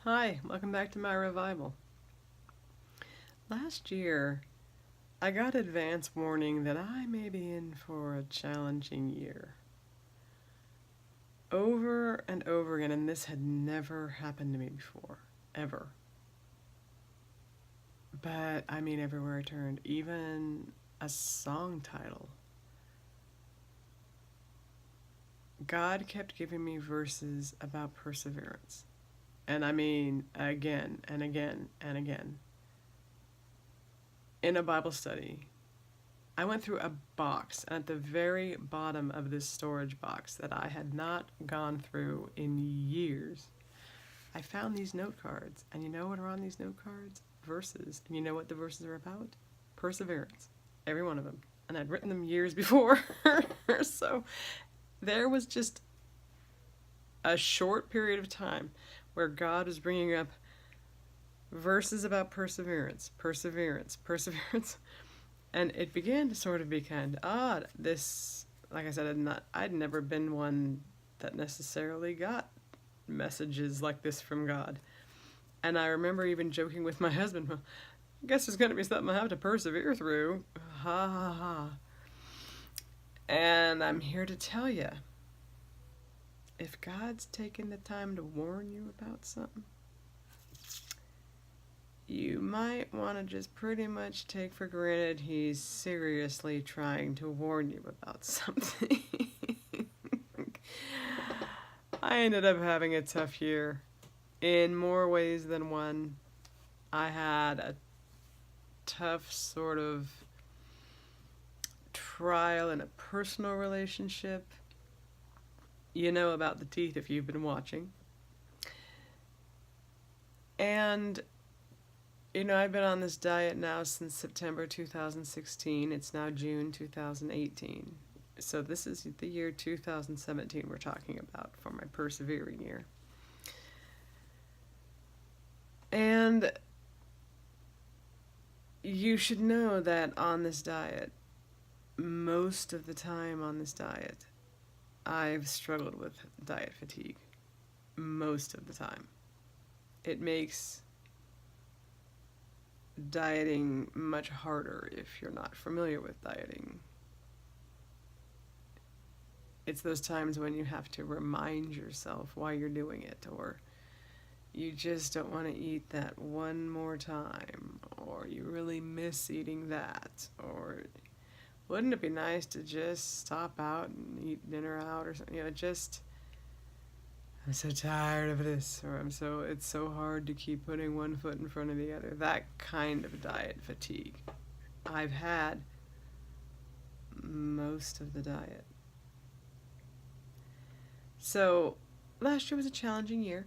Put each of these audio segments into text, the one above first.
Hi, welcome back to my revival. Last year, I got advance warning that I may be in for a challenging year. Over and over again, and this had never happened to me before, ever. But I mean, everywhere I turned, even a song title, God kept giving me verses about perseverance. And I mean, again and again and again. In a Bible study, I went through a box, and at the very bottom of this storage box that I had not gone through in years, I found these note cards. And you know what are on these note cards? Verses. And you know what the verses are about? Perseverance. Every one of them. And I'd written them years before. So there was just a short period of time where God was bringing up verses about perseverance, perseverance, perseverance. And it began to sort of be kind of odd. This, like I said, I'd never been one that necessarily got messages like this from God. And I remember even joking with my husband, well, I guess there's going to be something I have to persevere through. Ha ha ha. And I'm here to tell you, if God's taken the time to warn you about something, you might want to just pretty much take for granted he's seriously trying to warn you about something. I ended up having a tough year in more ways than one. I had a tough sort of trial in a personal relationship. You know about the teeth if you've been watching. And I've been on this diet now since September 2016. It's now June 2018. So this is the year 2017 we're talking about for my persevering year. And you should know that on this diet, most of the time on this diet, I've struggled with diet fatigue. Most of the time. It makes dieting much harder if you're not familiar with dieting. It's those times when you have to remind yourself why you're doing it, or you just don't want to eat that one more time, or you really miss eating that, or wouldn't it be nice to just stop out and eat dinner out or something? I'm so tired of this, or it's so hard to keep putting one foot in front of the other. That kind of diet fatigue I've had most of the diet. So last year was a challenging year.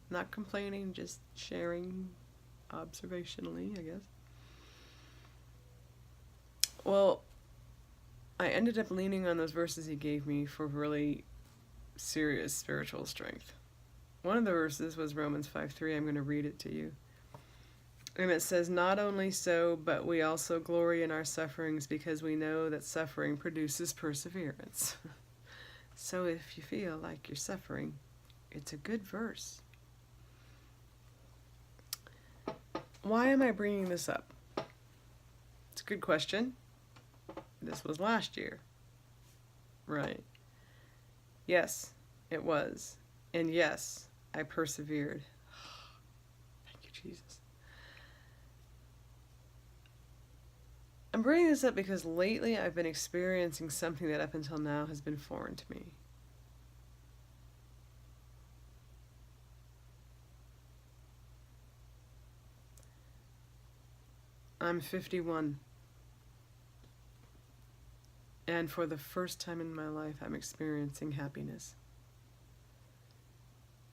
Not complaining, just sharing observationally, I guess. Well, I ended up leaning on those verses he gave me for really serious spiritual strength. One of the verses was Romans 5:3. I'm going to read it to you. And it says, "Not only so, but we also glory in our sufferings because we know that suffering produces perseverance." So if you feel like you're suffering, it's a good verse. Why am I bringing this up? It's a good question. This was last year. Right. Yes, it was. And yes, I persevered. Thank you, Jesus. I'm bringing this up because lately I've been experiencing something that up until now has been foreign to me. I'm 51. And for the first time in my life, I'm experiencing happiness.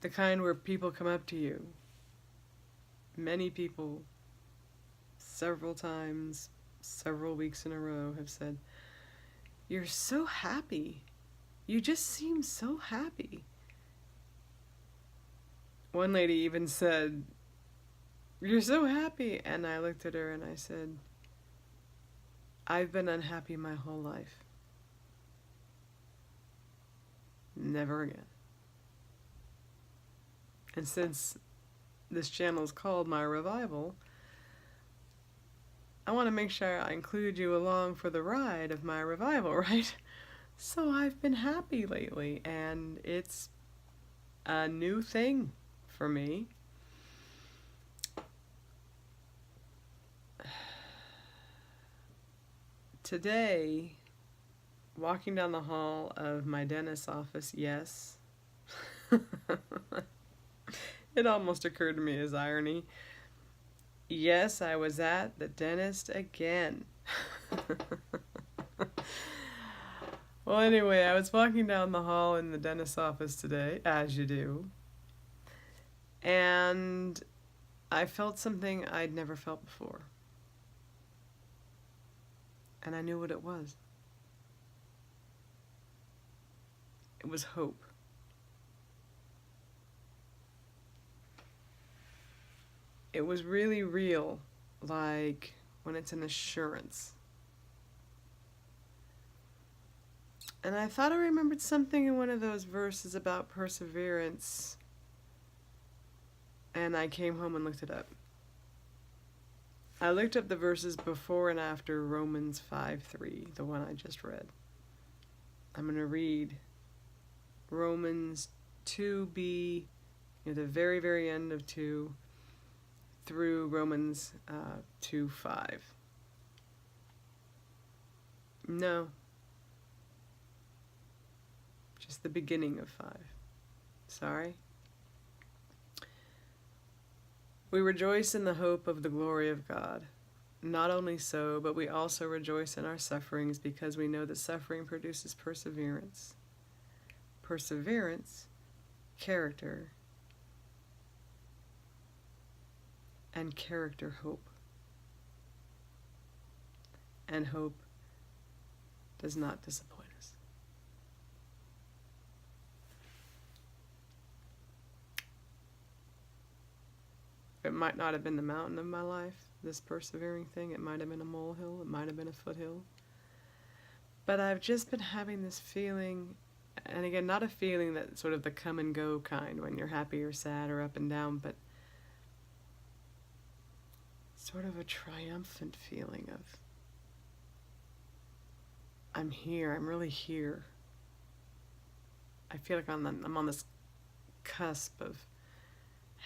The kind where people come up to you. Many people, several times, several weeks in a row, have said, "You're so happy. You just seem so happy." One lady even said, "You're so happy." And I looked at her and I said, "I've been unhappy my whole life. Never again." And since this channel is called My Revival, I want to make sure I include you along for the ride of my revival, right? So I've been happy lately, and it's a new thing for me. Today, walking down the hall of my dentist's office, yes, it almost occurred to me as irony. Yes, I was at the dentist again. Well, anyway, I was walking down the hall in the dentist's office today, as you do, and I felt something I'd never felt before. And I knew what it was. It was hope. It was really real, like when it's an assurance. And I thought I remembered something in one of those verses about perseverance, and I came home and looked it up. I looked up the verses before and after Romans 5:3, the one I just read. I'm going to read Romans 2b, near the very, very end of 2, through Romans 2:5. No. Just the beginning of 5. Sorry. We rejoice in the hope of the glory of God. Not only so, but we also rejoice in our sufferings, because we know that suffering produces perseverance. Perseverance, character, and character, hope. And hope does not disappoint us. It might not have been the mountain of my life, this persevering thing. It might have been a molehill. It might have been a foothill. But I've just been having this feeling, and again, not a feeling that's sort of the come and go kind, when you're happy or sad or up and down, but sort of a triumphant feeling of, I'm here, I'm really here. I feel like I'm on this cusp of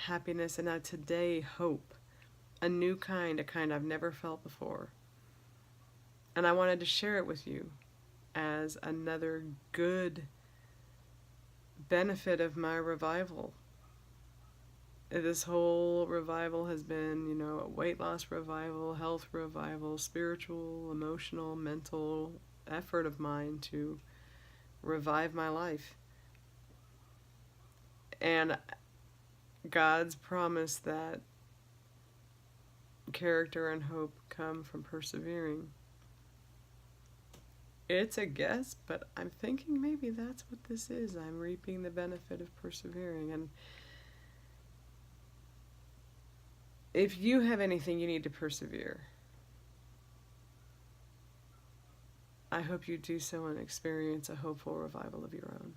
happiness, and now today, hope. A new kind, a kind I've never felt before. And I wanted to share it with you as another good benefit of my revival. This whole revival has been, a weight loss revival, health revival, spiritual, emotional, mental effort of mine to revive my life. And God's promise that character and hope come from persevering. It's a guess, but I'm thinking maybe that's what this is. I'm reaping the benefit of persevering. And if you have anything you need to persevere, I hope you do so and experience a hopeful revival of your own.